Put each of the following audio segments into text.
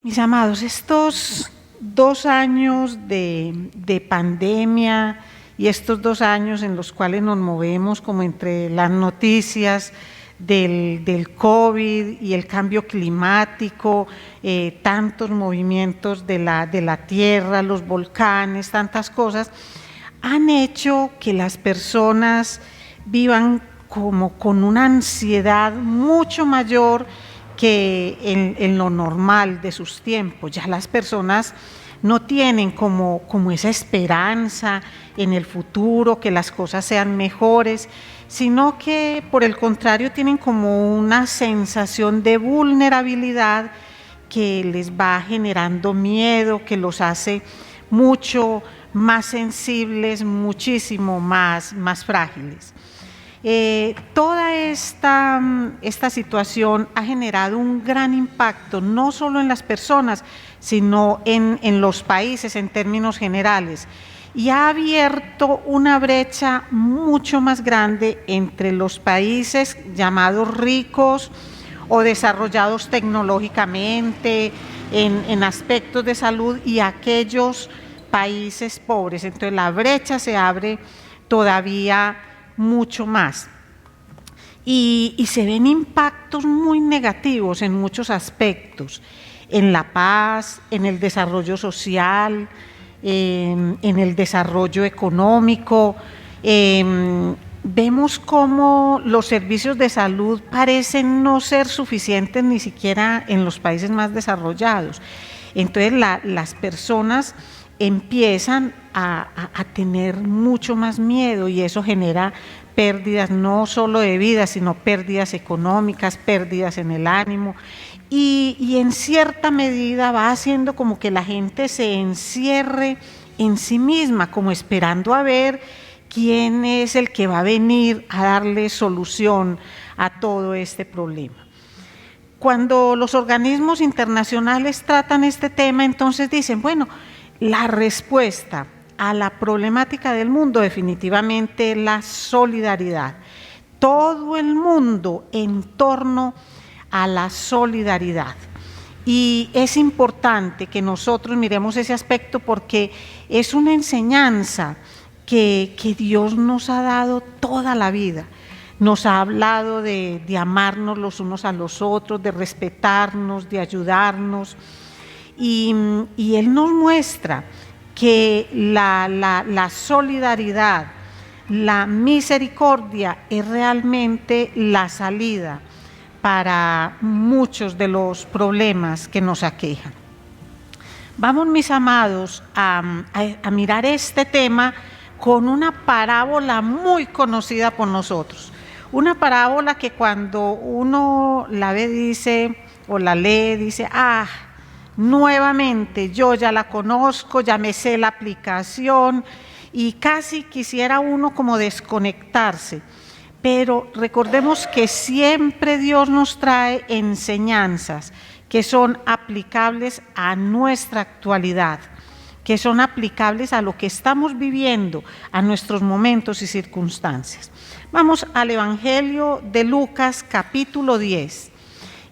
Mis amados, estos 2 años de pandemia y estos 2 años en los cuales nos movemos como entre las noticias del COVID y el cambio climático, tantos movimientos de la tierra, los volcanes, tantas cosas, han hecho que las personas vivan como con una ansiedad mucho mayor que en lo normal de sus tiempos. Ya las personas no tienen como esa esperanza en el futuro, que las cosas sean mejores, sino que por el contrario tienen como una sensación de vulnerabilidad que les va generando miedo, que los hace mucho más sensibles, muchísimo más frágiles. Toda esta situación ha generado un gran impacto, no solo en las personas, sino en los países en términos generales, y ha abierto una brecha mucho más grande entre los países llamados ricos o desarrollados tecnológicamente en aspectos de salud y aquellos países pobres. Entonces la brecha se abre todavía mucho más. Y se ven impactos muy negativos en muchos aspectos, en la paz, en el desarrollo social, en el desarrollo económico. Vemos cómo los servicios de salud parecen no ser suficientes ni siquiera en los países más desarrollados. Entonces las personas empiezan a tener mucho más miedo y eso genera pérdidas no solo de vida, sino pérdidas económicas, pérdidas en el ánimo y en cierta medida va haciendo como que la gente se encierre en sí misma, como esperando a ver quién es el que va a venir a darle solución a todo este problema. Cuando los organismos internacionales tratan este tema, entonces dicen, bueno, la respuesta a la problemática del mundo definitivamente es la solidaridad. Todo el mundo en torno a la solidaridad. Y es importante que nosotros miremos ese aspecto porque es una enseñanza que Dios nos ha dado toda la vida. Nos ha hablado de amarnos los unos a los otros, de respetarnos, de ayudarnos. Y Él nos muestra que la solidaridad, la misericordia es realmente la salida para muchos de los problemas que nos aquejan. Vamos, mis amados, a mirar este tema con una parábola muy conocida por nosotros. Una parábola que cuando uno la ve dice, o la lee, dice, nuevamente, yo ya la conozco, ya me sé la aplicación y casi quisiera uno como desconectarse. Pero recordemos que siempre Dios nos trae enseñanzas que son aplicables a nuestra actualidad, que son aplicables a lo que estamos viviendo, a nuestros momentos y circunstancias. Vamos al Evangelio de Lucas, capítulo 10.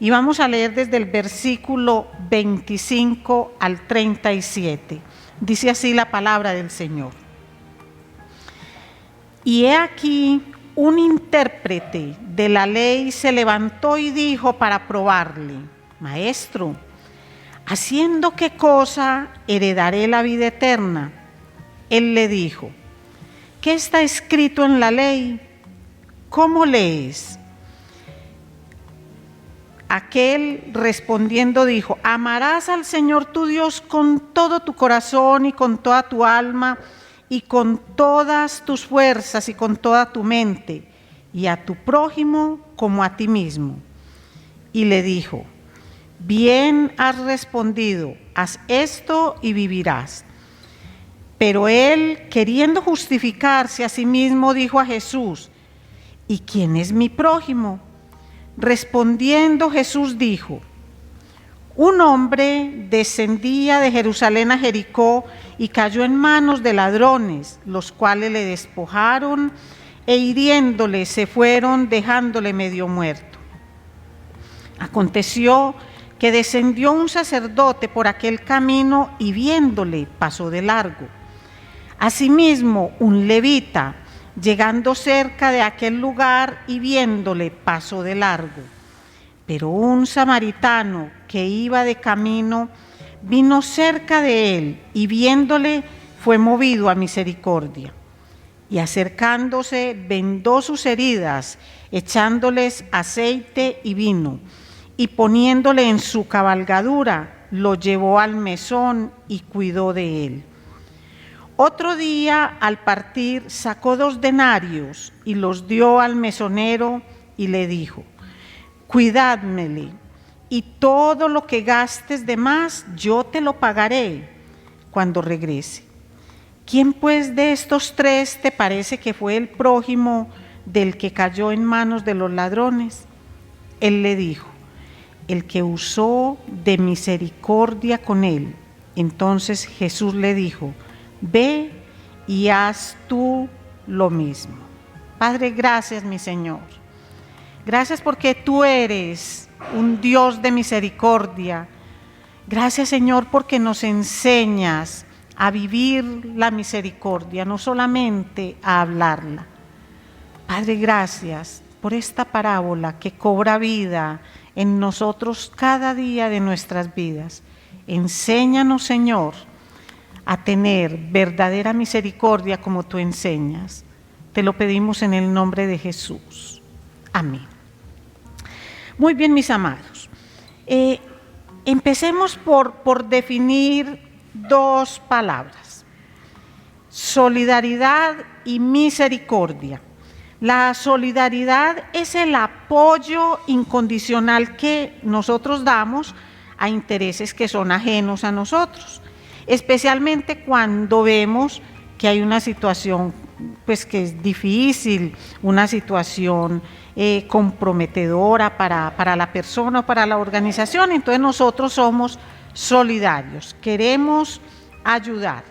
Y vamos a leer desde el versículo 25 al 37. Dice así la palabra del Señor. Y he aquí, un intérprete de la ley se levantó y dijo para probarle: Maestro, ¿haciendo qué cosa heredaré la vida eterna? Él le dijo: ¿qué está escrito en la ley? ¿Cómo lees? Aquel respondiendo dijo: amarás al Señor tu Dios con todo tu corazón y con toda tu alma y con todas tus fuerzas y con toda tu mente, y a tu prójimo como a ti mismo. Y le dijo: bien has respondido, haz esto y vivirás. Pero él, queriendo justificarse a sí mismo, dijo a Jesús: ¿y quién es mi prójimo? Respondiendo Jesús dijo: un hombre descendía de Jerusalén a Jericó y cayó en manos de ladrones, los cuales le despojaron e hiriéndole se fueron dejándole medio muerto. Aconteció que descendió un sacerdote por aquel camino y viéndole pasó de largo. Asimismo, un levita, llegando cerca de aquel lugar y viéndole pasó de largo. Pero un samaritano que iba de camino vino cerca de él y viéndole fue movido a misericordia. Y acercándose vendó sus heridas, echándoles aceite y vino, y poniéndole en su cabalgadura, lo llevó al mesón y cuidó de él. Otro día, al partir, sacó 2 denarios y los dio al mesonero y le dijo: cuidádmele, y todo lo que gastes de más, yo te lo pagaré cuando regrese. ¿Quién pues de estos 3 te parece que fue el prójimo del que cayó en manos de los ladrones? Él le dijo: el que usó de misericordia con él. Entonces Jesús le dijo: ve y haz tú lo mismo. Padre, gracias, mi Señor. Gracias porque tú eres un Dios de misericordia. Gracias, Señor, porque nos enseñas a vivir la misericordia, no solamente a hablarla. Padre, gracias por esta parábola que cobra vida en nosotros cada día de nuestras vidas. Enséñanos, Señor, a tener verdadera misericordia como tú enseñas. Te lo pedimos en el nombre de Jesús. Amén. Muy bien, mis amados. Empecemos por definir 2 palabras: solidaridad y misericordia. La solidaridad es el apoyo incondicional que nosotros damos a intereses que son ajenos a nosotros, especialmente cuando vemos que hay una situación pues que es difícil, una situación comprometedora para la persona o para la organización. Entonces nosotros somos solidarios, queremos ayudar.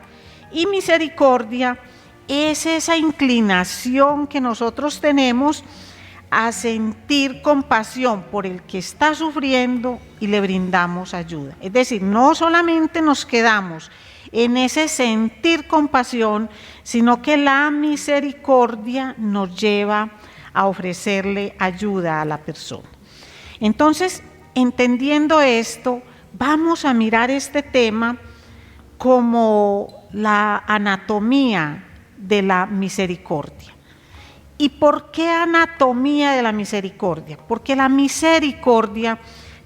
Y misericordia es esa inclinación que nosotros tenemos a sentir compasión por el que está sufriendo y le brindamos ayuda. Es decir, no solamente nos quedamos en ese sentir compasión, sino que la misericordia nos lleva a ofrecerle ayuda a la persona. Entonces, entendiendo esto, vamos a mirar este tema como la anatomía de la misericordia. ¿Y por qué anatomía de la misericordia? Porque la misericordia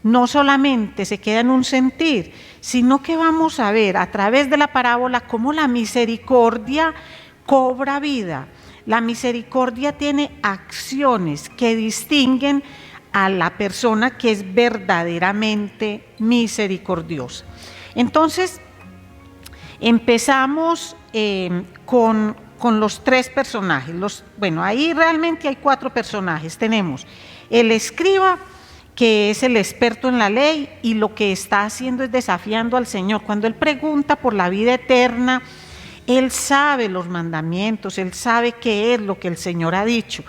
no solamente se queda en un sentir, sino que vamos a ver a través de la parábola cómo la misericordia cobra vida. La misericordia tiene acciones que distinguen a la persona que es verdaderamente misericordiosa. Entonces, empezamos con los 3 personajes. Ahí realmente hay 4 personajes. Tenemos el escriba, que es el experto en la ley, y lo que está haciendo es desafiando al Señor. Cuando él pregunta por la vida eterna, él sabe los mandamientos, él sabe qué es lo que el Señor ha dicho,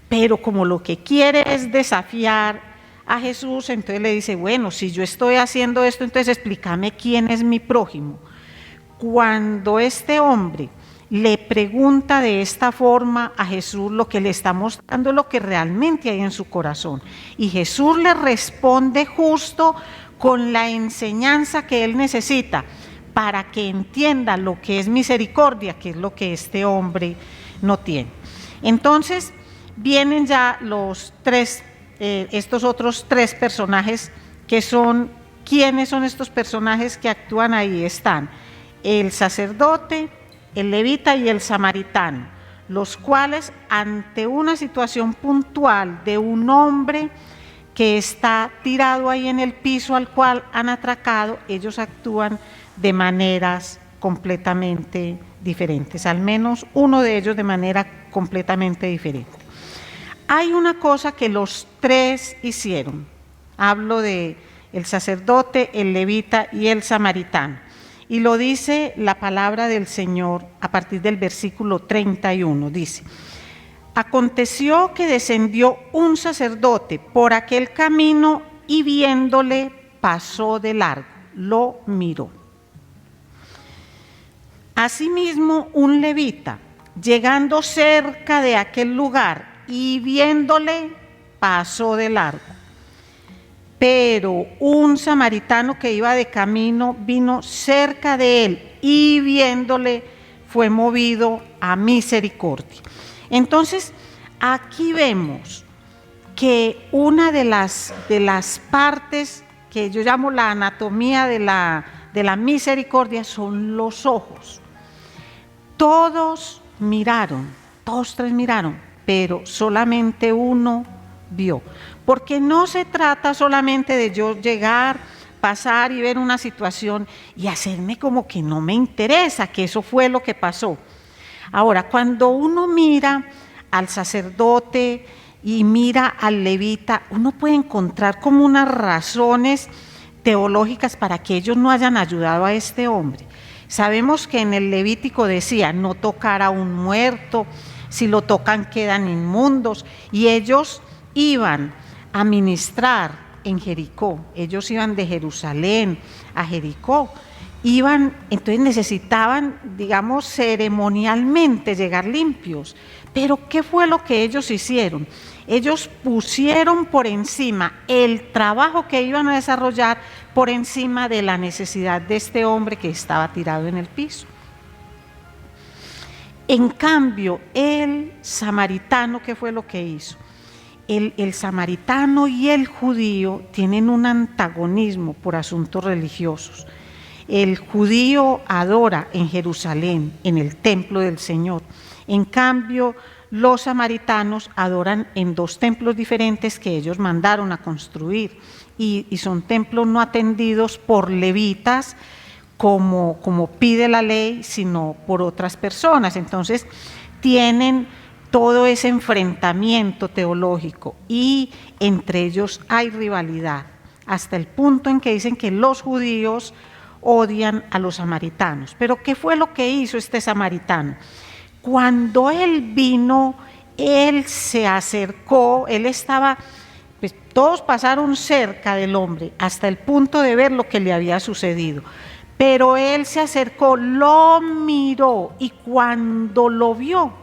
pero como lo que quiere es desafiar a Jesús, entonces le dice: bueno, si yo estoy haciendo esto, entonces explícame quién es mi prójimo. Cuando este hombre le pregunta de esta forma a Jesús, lo que le está mostrando es lo que realmente hay en su corazón. Y Jesús le responde justo con la enseñanza que él necesita para que entienda lo que es misericordia, que es lo que este hombre no tiene. Entonces vienen ya estos otros 3 personajes que son, ¿quiénes son estos personajes que actúan ahí? Están el sacerdote, el levita y el samaritano, los cuales ante una situación puntual de un hombre que está tirado ahí en el piso al cual han atracado, ellos actúan de maneras completamente diferentes, al menos uno de ellos de manera completamente diferente. Hay una cosa que los 3 hicieron, hablo de el sacerdote, el levita y el samaritano. Y lo dice la palabra del Señor a partir del versículo 31, dice: aconteció que descendió un sacerdote por aquel camino y viéndole pasó de largo, lo miró. Asimismo, un levita, llegando cerca de aquel lugar y viéndole, pasó de largo. Pero un samaritano que iba de camino vino cerca de él y viéndole fue movido a misericordia. Entonces, aquí vemos que una de las partes que yo llamo la anatomía de la misericordia son los ojos. Todos miraron, todos tres miraron, pero solamente uno vio. Porque no se trata solamente de yo llegar, pasar y ver una situación y hacerme como que no me interesa, que eso fue lo que pasó. Ahora, cuando uno mira al sacerdote y mira al levita, uno puede encontrar como unas razones teológicas para que ellos no hayan ayudado a este hombre. Sabemos que en el Levítico decía no tocar a un muerto, si lo tocan quedan inmundos, y ellos iban a ministrar en Jericó, ellos iban de Jerusalén a Jericó, entonces necesitaban, digamos, ceremonialmente llegar limpios. Pero ¿qué fue lo que ellos hicieron? Ellos pusieron por encima el trabajo que iban a desarrollar por encima de la necesidad de este hombre que estaba tirado en el piso. En cambio, el samaritano, ¿qué fue lo que hizo? El samaritano y el judío tienen un antagonismo por asuntos religiosos. El judío adora en Jerusalén, en el templo del Señor. En cambio, los samaritanos adoran en dos templos diferentes que ellos mandaron a construir, y son templos no atendidos por levitas como pide la ley, sino por otras personas. Entonces tienen todo ese enfrentamiento teológico y entre ellos hay rivalidad, hasta el punto en que dicen que los judíos odian a los samaritanos. Pero ¿qué fue lo que hizo este samaritano? Cuando él vino, él se acercó, él estaba, pues todos pasaron cerca del hombre hasta el punto de ver lo que le había sucedido. Pero él se acercó, lo miró y cuando lo vio,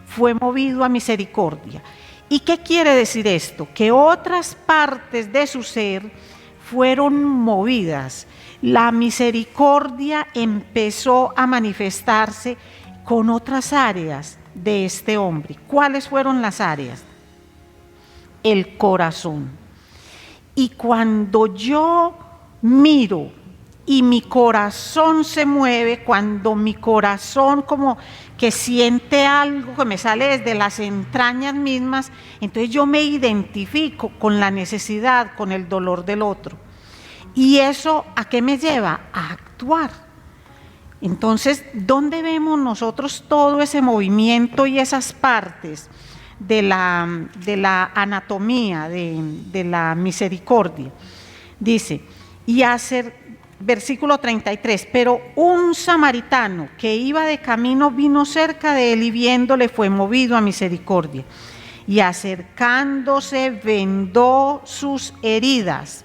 fue movido a misericordia. ¿Y qué quiere decir esto? Que otras partes de su ser fueron movidas. La misericordia empezó a manifestarse con otras áreas de este hombre. ¿Cuáles fueron las áreas? El corazón. Y cuando yo miro y mi corazón se mueve, cuando mi corazón como que siente algo que me sale desde las entrañas mismas, entonces yo me identifico con la necesidad, con el dolor del otro. ¿Y eso a qué me lleva? A actuar. Entonces, ¿dónde vemos nosotros todo ese movimiento y esas partes de la anatomía, de la misericordia? Dice, versículo 33, pero un samaritano que iba de camino vino cerca de él y viéndole fue movido a misericordia. Y acercándose vendó sus heridas,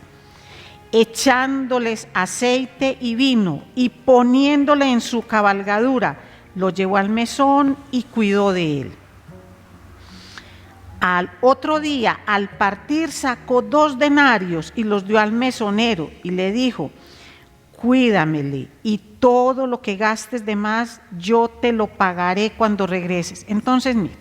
echándoles aceite y vino y poniéndole en su cabalgadura, lo llevó al mesón y cuidó de él. Al otro día, al partir, sacó 2 denarios y los dio al mesonero y le dijo, cuídamele y todo lo que gastes de más yo te lo pagaré cuando regreses. Entonces, mira,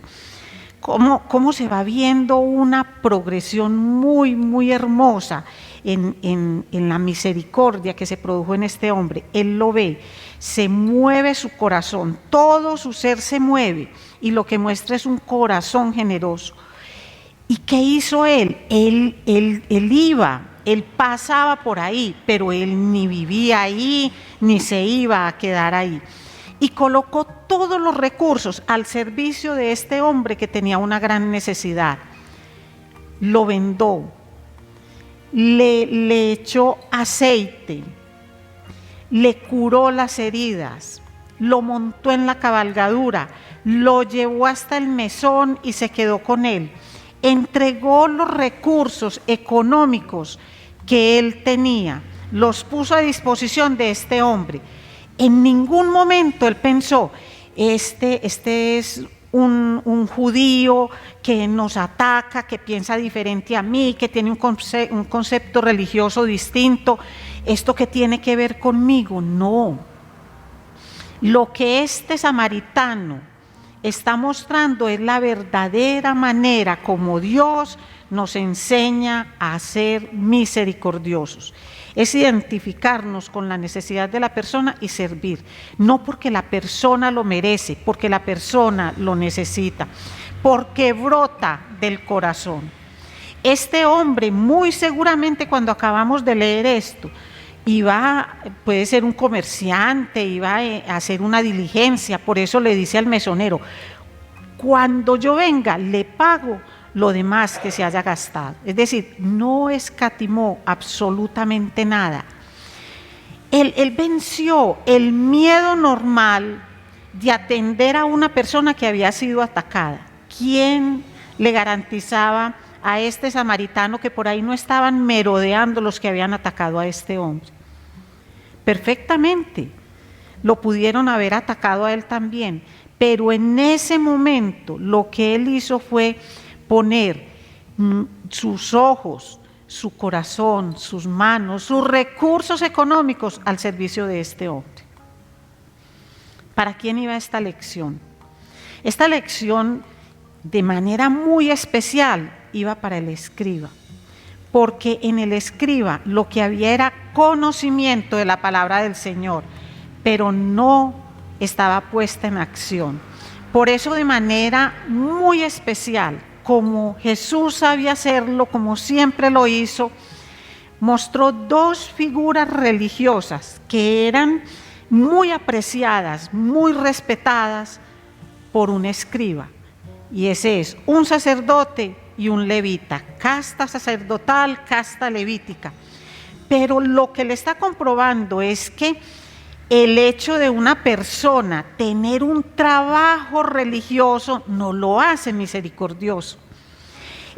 cómo se va viendo una progresión muy, muy hermosa en la misericordia que se produjo en este hombre. Él lo ve, se mueve su corazón, todo su ser se mueve y lo que muestra es un corazón generoso. ¿Y qué hizo él? Él pasaba por ahí, pero él ni vivía ahí, ni se iba a quedar ahí. Y colocó todos los recursos al servicio de este hombre que tenía una gran necesidad. Lo vendó, le echó aceite, le curó las heridas, lo montó en la cabalgadura, lo llevó hasta el mesón y se quedó con él. Entregó los recursos económicos que él tenía, los puso a disposición de este hombre. En ningún momento él pensó, este es un judío que nos ataca, que piensa diferente a mí, que tiene un concepto religioso distinto, ¿esto qué tiene que ver conmigo? No. Lo que este samaritano está mostrando es la verdadera manera como Dios nos enseña a ser misericordiosos. Es identificarnos con la necesidad de la persona y servir, no porque la persona lo merece, porque la persona lo necesita, porque brota del corazón. Este hombre, muy seguramente cuando acabamos de leer esto, puede ser un comerciante, iba a hacer una diligencia, por eso le dice al mesonero, cuando yo venga le pago lo demás que se haya gastado. Es decir, no escatimó absolutamente nada. Él venció el miedo normal de atender a una persona que había sido atacada. ¿Quién le garantizaba a este samaritano que por ahí no estaban merodeando los que habían atacado a este hombre? Perfectamente, lo pudieron haber atacado a él también, pero en ese momento lo que él hizo fue poner sus ojos, su corazón, sus manos, sus recursos económicos al servicio de este hombre. ¿Para quién iba esta lección? Esta lección, de manera muy especial, iba para el escriba, porque en el escriba lo que había era conocimiento de la palabra del Señor, pero no estaba puesta en acción. Por eso, de manera muy especial, como Jesús sabía hacerlo, como siempre lo hizo, mostró dos figuras religiosas que eran muy apreciadas, muy respetadas por un escriba, y ese es un sacerdote y un levita, casta sacerdotal, casta levítica. Pero lo que le está comprobando es que el hecho de una persona tener un trabajo religioso no lo hace misericordioso.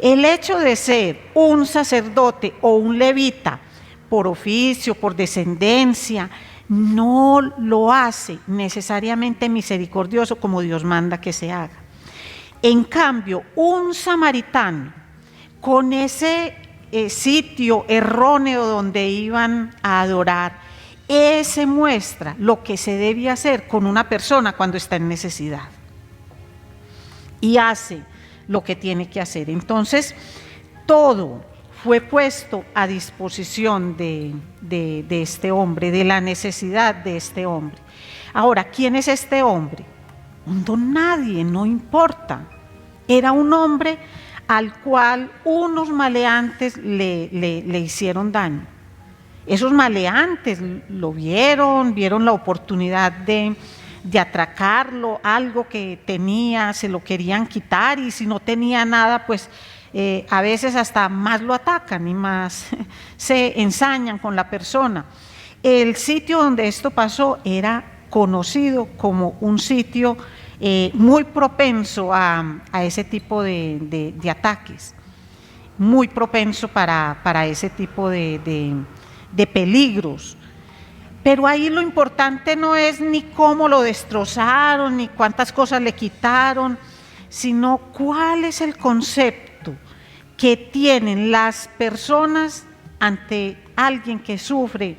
El hecho de ser un sacerdote o un levita por oficio, por descendencia, no lo hace necesariamente misericordioso como Dios manda que se haga. En cambio, un samaritano con ese sitio erróneo donde iban a adorar, ese muestra lo que se debe hacer con una persona cuando está en necesidad y hace lo que tiene que hacer. Entonces, todo fue puesto a disposición de este hombre, de la necesidad de este hombre. Ahora, ¿quién es este hombre? Un don nadie, no importa. Era un hombre al cual unos maleantes le hicieron daño. Esos maleantes lo vieron la oportunidad de atracarlo, algo que tenía, se lo querían quitar, y si no tenía nada, pues a veces hasta más lo atacan y más se ensañan con la persona. El sitio donde esto pasó era conocido como un sitio muy propenso a ese tipo de ataques, muy propenso para ese tipo de peligros. Pero ahí lo importante no es ni cómo lo destrozaron, ni cuántas cosas le quitaron, sino cuál es el concepto que tienen las personas ante alguien que sufre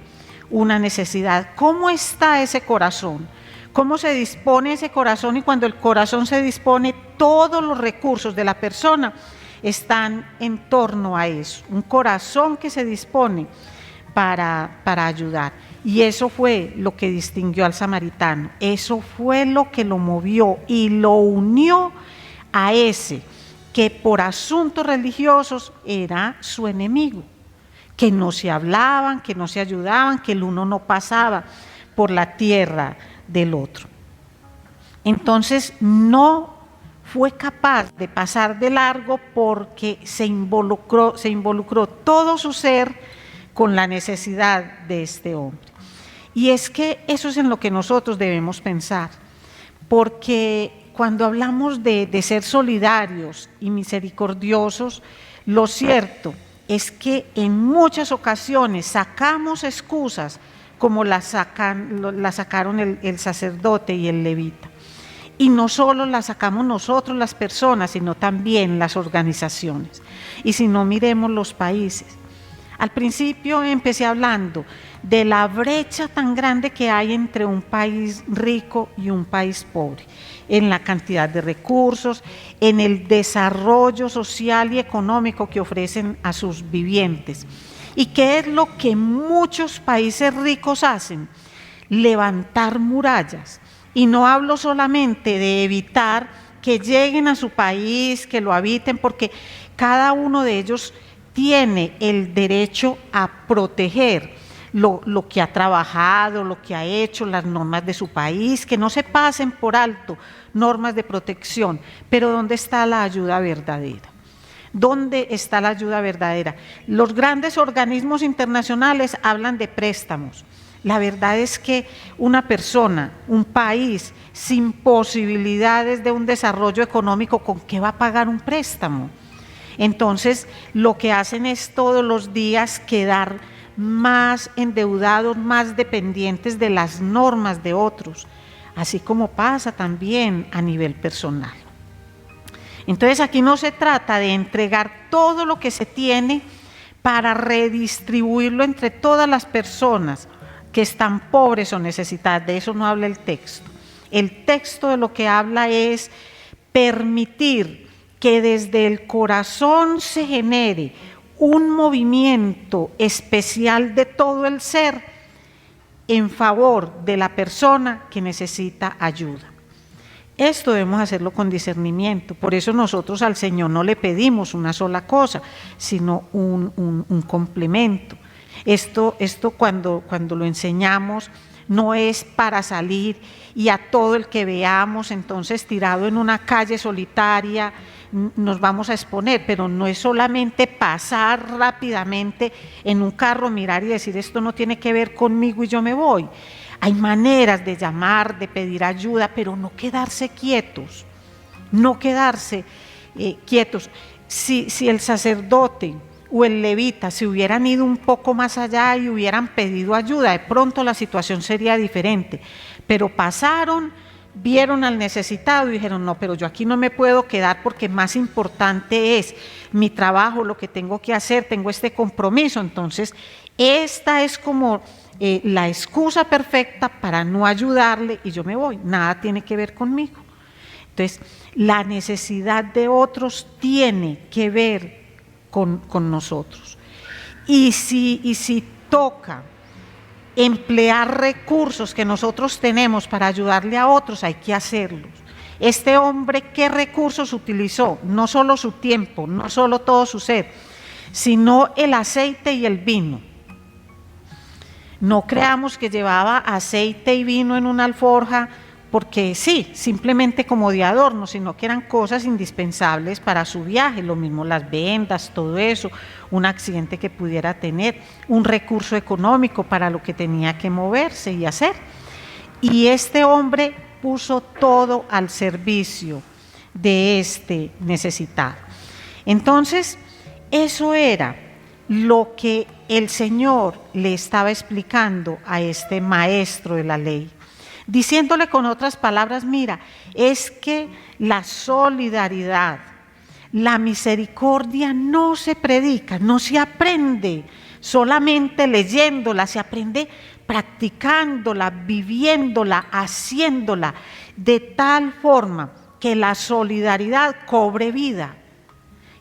una necesidad. ¿Cómo está ese corazón? ¿Cómo se dispone ese corazón? Y cuando el corazón se dispone, todos los recursos de la persona están en torno a eso. Un corazón que se dispone para ayudar. Y eso fue lo que distinguió al samaritano, eso fue lo que lo movió y lo unió a ese que por asuntos religiosos era su enemigo, que no se hablaban, que no se ayudaban, que el uno no pasaba por la tierra del otro. Entonces no fue capaz de pasar de largo porque se involucró todo su ser con la necesidad de este hombre. Y es que eso es en lo que nosotros debemos pensar, porque cuando hablamos de ser solidarios y misericordiosos, lo cierto es que en muchas ocasiones sacamos excusas como la sacaron el sacerdote y el levita. Y no solo la sacamos nosotros las personas, sino también las organizaciones. Y si no, miremos los países. Al principio empecé hablando de la brecha tan grande que hay entre un país rico y un país pobre, en la cantidad de recursos, en el desarrollo social y económico que ofrecen a sus vivientes. ¿Y qué es lo que muchos países ricos hacen? Levantar murallas. Y no hablo solamente de evitar que lleguen a su país, que lo habiten, porque cada uno de ellos tiene el derecho a proteger lo que ha trabajado, lo que ha hecho, las normas de su país, que no se pasen por alto normas de protección. Pero ¿dónde está la ayuda verdadera? ¿Dónde está la ayuda verdadera? Los grandes organismos internacionales hablan de préstamos. La verdad es que una persona, un país sin posibilidades de un desarrollo económico, ¿con qué va a pagar un préstamo? Entonces, lo que hacen es todos los días quedar más endeudados, más dependientes de las normas de otros, así como pasa también a nivel personal. Entonces, aquí no se trata de entregar todo lo que se tiene para redistribuirlo entre todas las personas que están pobres o necesitadas. De eso no habla el texto. El texto de lo que habla es permitir que desde el corazón se genere un movimiento especial de todo el ser en favor de la persona que necesita ayuda. Esto debemos hacerlo con discernimiento. Por eso nosotros al Señor no le pedimos una sola cosa, sino un complemento. Esto cuando lo enseñamos no es para salir y a todo el que veamos entonces tirado en una calle solitaria nos vamos a exponer, pero no es solamente pasar rápidamente en un carro, mirar y decir esto no tiene que ver conmigo y yo me voy. Hay maneras de llamar, de pedir ayuda, pero no quedarse quietos, no quedarse quietos. Si el sacerdote o el levita se hubieran ido un poco más allá y hubieran pedido ayuda, de pronto la situación sería diferente, pero pasaron, vieron al necesitado y dijeron, no, pero yo aquí no me puedo quedar porque más importante es mi trabajo, lo que tengo que hacer, tengo este compromiso. Entonces, esta es como la excusa perfecta para no ayudarle y yo me voy, nada tiene que ver conmigo. Entonces, la necesidad de otros tiene que ver con nosotros. Y si toca emplear recursos que nosotros tenemos para ayudarle a otros, hay que hacerlos. Este hombre, ¿qué recursos utilizó? No solo su tiempo, no solo todo su ser, sino el aceite y el vino. No creamos que llevaba aceite y vino en una alforja porque sí, simplemente como de adorno, sino que eran cosas indispensables para su viaje, lo mismo las vendas, todo eso, un accidente que pudiera tener, un recurso económico para lo que tenía que moverse y hacer. Y este hombre puso todo al servicio de este necesitado. Entonces, eso era lo que el Señor le estaba explicando a este maestro de la ley, diciéndole con otras palabras, mira, es que la solidaridad, la misericordia no se predica, no se aprende solamente leyéndola, se aprende practicándola, viviéndola, haciéndola, de tal forma que la solidaridad cobre vida,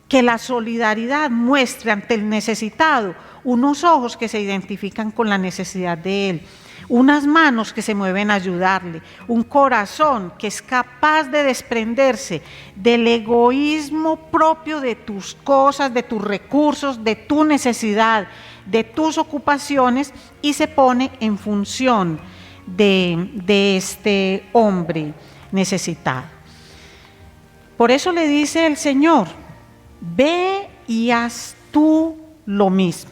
que la solidaridad muestre ante el necesitado unos ojos que se identifican con la necesidad de él, unas manos que se mueven a ayudarle, un corazón que es capaz de desprenderse del egoísmo propio de tus cosas, de tus recursos, de tu necesidad, de tus ocupaciones y se pone en función de este hombre necesitado. Por eso le dice el Señor, ve y haz tú lo mismo.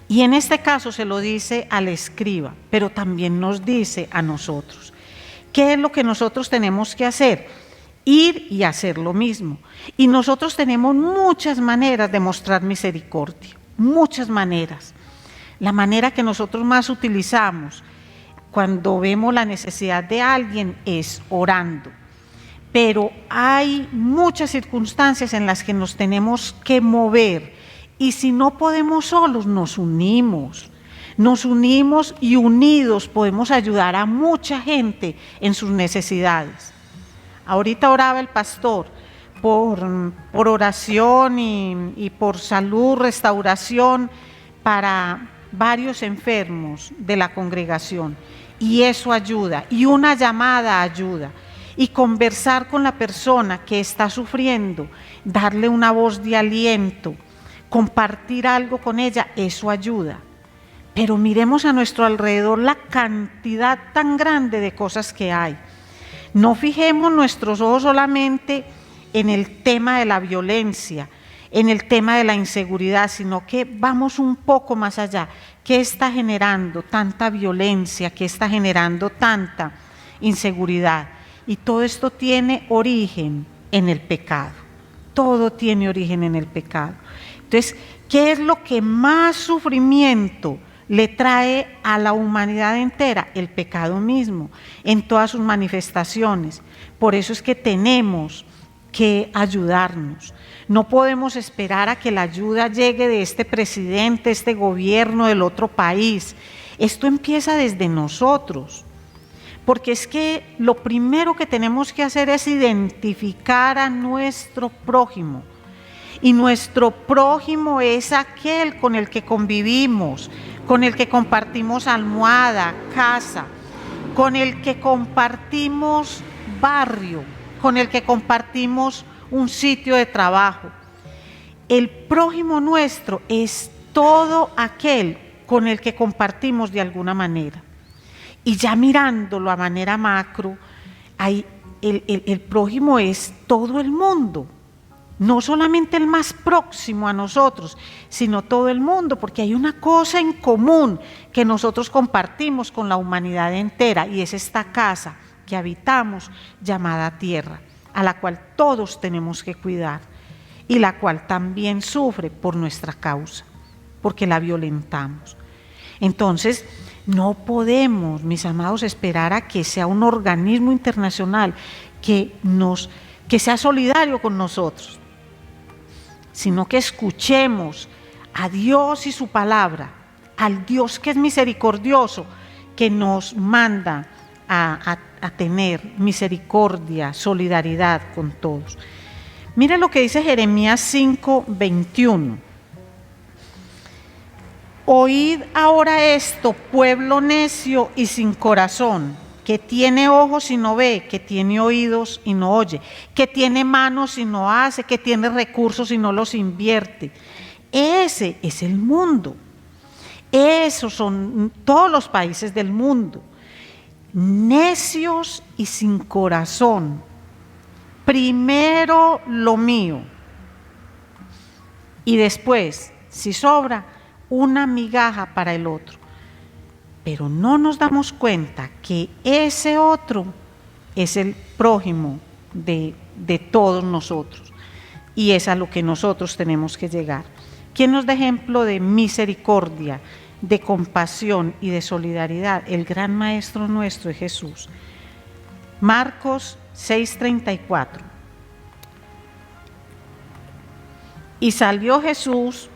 Y en este caso se lo dice al escriba, pero también nos dice a nosotros. ¿Qué es lo que nosotros tenemos que hacer? ir y hacer lo mismo. Y nosotros tenemos muchas maneras de mostrar misericordia, muchas maneras. La manera que nosotros más utilizamos cuando vemos la necesidad de alguien es orando. Pero hay muchas circunstancias en las que nos tenemos que mover, y si no podemos solos, nos unimos y unidos podemos ayudar a mucha gente en sus necesidades. Ahorita oraba el pastor por oración y por salud, restauración para varios enfermos de la congregación, y eso ayuda, y una llamada ayuda. Y conversar con la persona que está sufriendo, darle una voz de aliento, compartir algo con ella, eso ayuda. Pero miremos a nuestro alrededor la cantidad tan grande de cosas que hay. No fijemos nuestros ojos solamente en el tema de la violencia, en el tema de la inseguridad, sino que vamos un poco más allá. ¿Qué está generando tanta violencia? ¿Qué está generando tanta inseguridad? Y todo esto tiene origen en el pecado. Todo tiene origen en el pecado. Entonces, ¿qué es lo que más sufrimiento le trae a la humanidad entera? El pecado mismo, en todas sus manifestaciones. Por eso es que tenemos que ayudarnos. No podemos esperar a que la ayuda llegue de este presidente, este gobierno, del otro país. Esto empieza desde nosotros. Porque es que lo primero que tenemos que hacer es identificar a nuestro prójimo. Y nuestro prójimo es aquel con el que convivimos, con el que compartimos almohada, casa, con el que compartimos barrio, con el que compartimos un sitio de trabajo. El prójimo nuestro es todo aquel con el que compartimos de alguna manera. Y ya mirándolo a manera macro, el prójimo es todo el mundo, no solamente el más próximo a nosotros, sino todo el mundo, porque hay una cosa en común que nosotros compartimos con la humanidad entera, y es esta casa que habitamos llamada tierra, a la cual todos tenemos que cuidar y la cual también sufre por nuestra causa, porque la violentamos. Entonces, no podemos, mis amados, esperar a que sea un organismo internacional que sea solidario con nosotros, sino que escuchemos a Dios y su palabra, al Dios que es misericordioso, que nos manda a tener misericordia, solidaridad con todos. Mira lo que dice Jeremías 5:21. Oíd ahora esto, pueblo necio y sin corazón, que tiene ojos y no ve, que tiene oídos y no oye, que tiene manos y no hace, que tiene recursos y no los invierte. Ese es el mundo. Esos son todos los países del mundo. Necios y sin corazón. Primero lo mío. Y después, si sobra, una migaja para el otro. Pero no nos damos cuenta que ese otro es el prójimo de todos nosotros, y es a lo que nosotros tenemos que llegar. ¿Quién nos da ejemplo de misericordia, de compasión y de solidaridad? El gran maestro nuestro es Jesús. Marcos 6:34. Y salió Jesús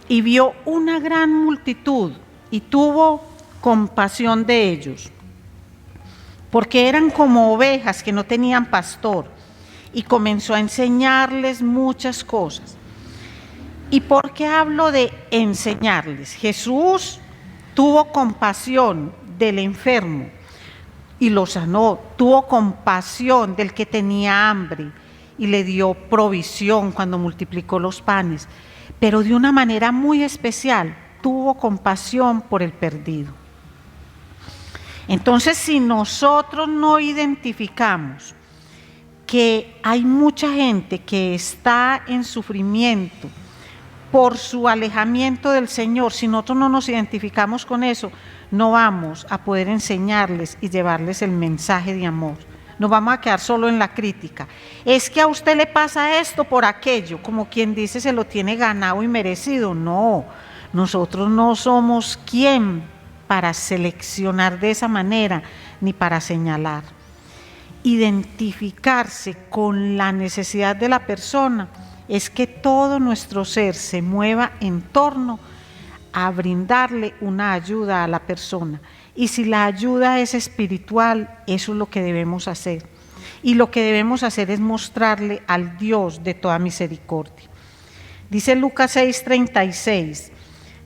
y vio una gran multitud y tuvo compasión de ellos, porque eran como ovejas que no tenían pastor, y comenzó a enseñarles muchas cosas. ¿Y por qué hablo de enseñarles? Jesús tuvo compasión del enfermo y lo sanó, tuvo compasión del que tenía hambre y le dio provisión cuando multiplicó los panes, pero de una manera muy especial tuvo compasión por el perdido. Entonces, si nosotros no identificamos que hay mucha gente que está en sufrimiento por su alejamiento del Señor, si nosotros no nos identificamos con eso, no vamos a poder enseñarles y llevarles el mensaje de amor. nos vamos a quedar solo en la crítica. Es que a usted le pasa esto por aquello, como quien dice se lo tiene ganado y merecido. No, nosotros no somos quien para seleccionar de esa manera ni para señalar. Identificarse con la necesidad de la persona es que todo nuestro ser se mueva en torno a brindarle una ayuda a la persona. Y si la ayuda es espiritual, eso es lo que debemos hacer. Y lo que debemos hacer es mostrarle al Dios de toda misericordia. Dice Lucas 6:36,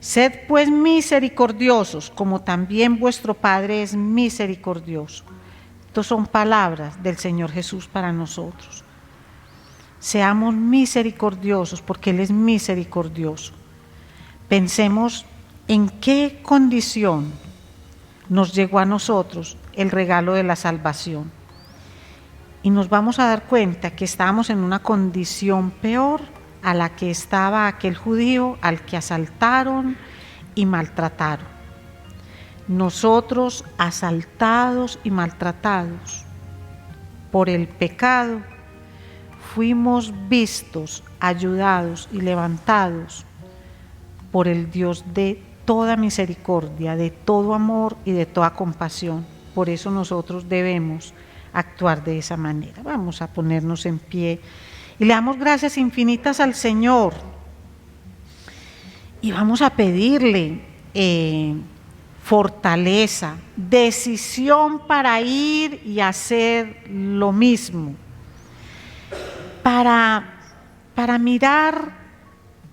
sed pues misericordiosos, como también vuestro Padre es misericordioso. Estas son palabras del Señor Jesús para nosotros. Seamos misericordiosos porque Él es misericordioso. Pensemos en qué condición nos llegó a nosotros el regalo de la salvación. Y nos vamos a dar cuenta que estábamos en una condición peor a la que estaba aquel judío al que asaltaron y maltrataron. Nosotros, asaltados y maltratados por el pecado, fuimos vistos, ayudados y levantados por el Dios de toda misericordia, de todo amor y de toda compasión. Por eso nosotros debemos actuar de esa manera. Vamos a ponernos en pie y le damos gracias infinitas al Señor y vamos a pedirle fortaleza, decisión para ir y hacer lo mismo, para mirar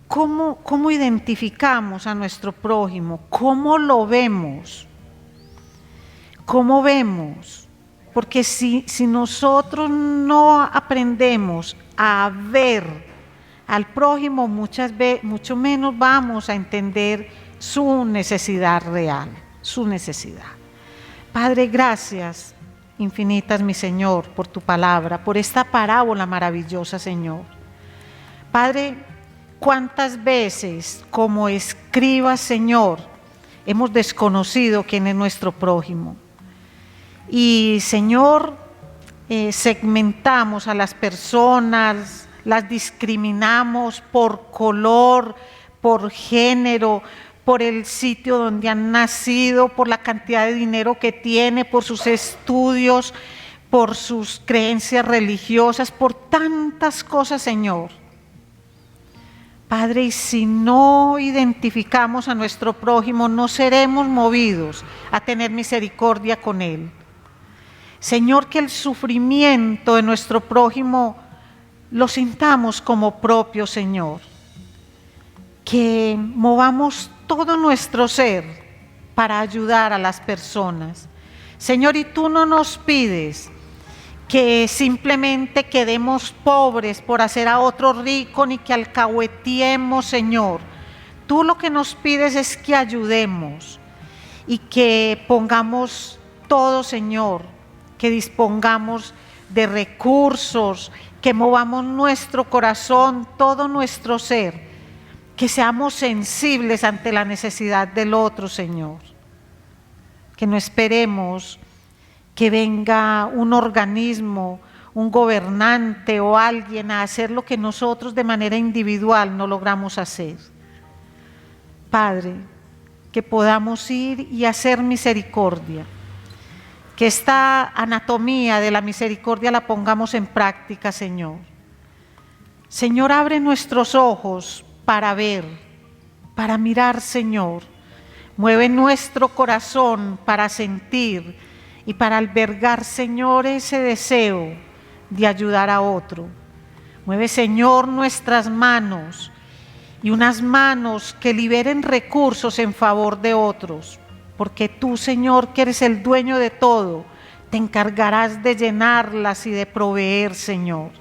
cómo identificamos a nuestro prójimo, cómo lo vemos, porque si nosotros no aprendemos a ver al prójimo, mucho menos vamos a entender su necesidad real, su necesidad. Padre, gracias infinitas, mi Señor, por tu palabra, por esta parábola maravillosa, Señor. Padre, cuántas veces como escribas, Señor, hemos desconocido quién es nuestro prójimo. Y, Señor, segmentamos a las personas, las discriminamos por color, por género, por el sitio donde han nacido, por la cantidad de dinero que tiene, por sus estudios, por sus creencias religiosas, por tantas cosas, Señor. Padre, y si no identificamos a nuestro prójimo, no seremos movidos a tener misericordia con él. Señor, que el sufrimiento de nuestro prójimo lo sintamos como propio, Señor. Que movamos todo nuestro ser para ayudar a las personas. Señor, y tú no nos pides que simplemente quedemos pobres por hacer a otro rico, ni que alcahuetiemos, Señor. Tú lo que nos pides es que ayudemos y que pongamos todo, Señor, que dispongamos de recursos, que movamos nuestro corazón, todo nuestro ser, que seamos sensibles ante la necesidad del otro, Señor. Que no esperemos que venga un organismo, un gobernante o alguien a hacer lo que nosotros de manera individual no logramos hacer. Padre, que podamos ir y hacer misericordia, que esta anatomía de la misericordia la pongamos en práctica, Señor. Señor, abre nuestros ojos para ver, para mirar, Señor. Mueve nuestro corazón para sentir y para albergar, Señor, ese deseo de ayudar a otro. Mueve, Señor, nuestras manos y unas manos que liberen recursos en favor de otros, porque tú, Señor, que eres el dueño de todo, te encargarás de llenarlas y de proveer, Señor.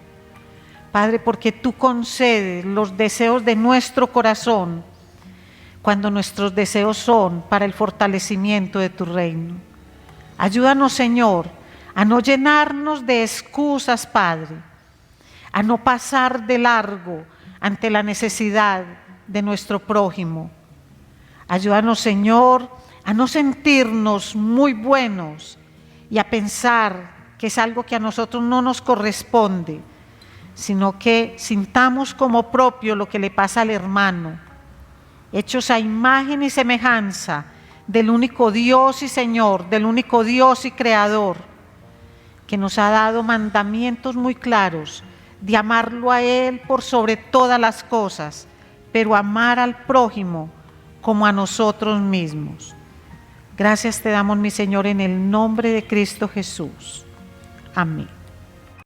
Padre, porque tú concedes los deseos de nuestro corazón cuando nuestros deseos son para el fortalecimiento de tu reino. Ayúdanos, Señor, a no llenarnos de excusas, Padre, a no pasar de largo ante la necesidad de nuestro prójimo. Ayúdanos, Señor, a no sentirnos muy buenos y a pensar que es algo que a nosotros no nos corresponde, sino que sintamos como propio lo que le pasa al hermano, hechos a imagen y semejanza del único Dios y Señor, del único Dios y Creador, que nos ha dado mandamientos muy claros de amarlo a Él por sobre todas las cosas, pero amar al prójimo como a nosotros mismos. Gracias te damos, mi Señor, en el nombre de Cristo Jesús. Amén.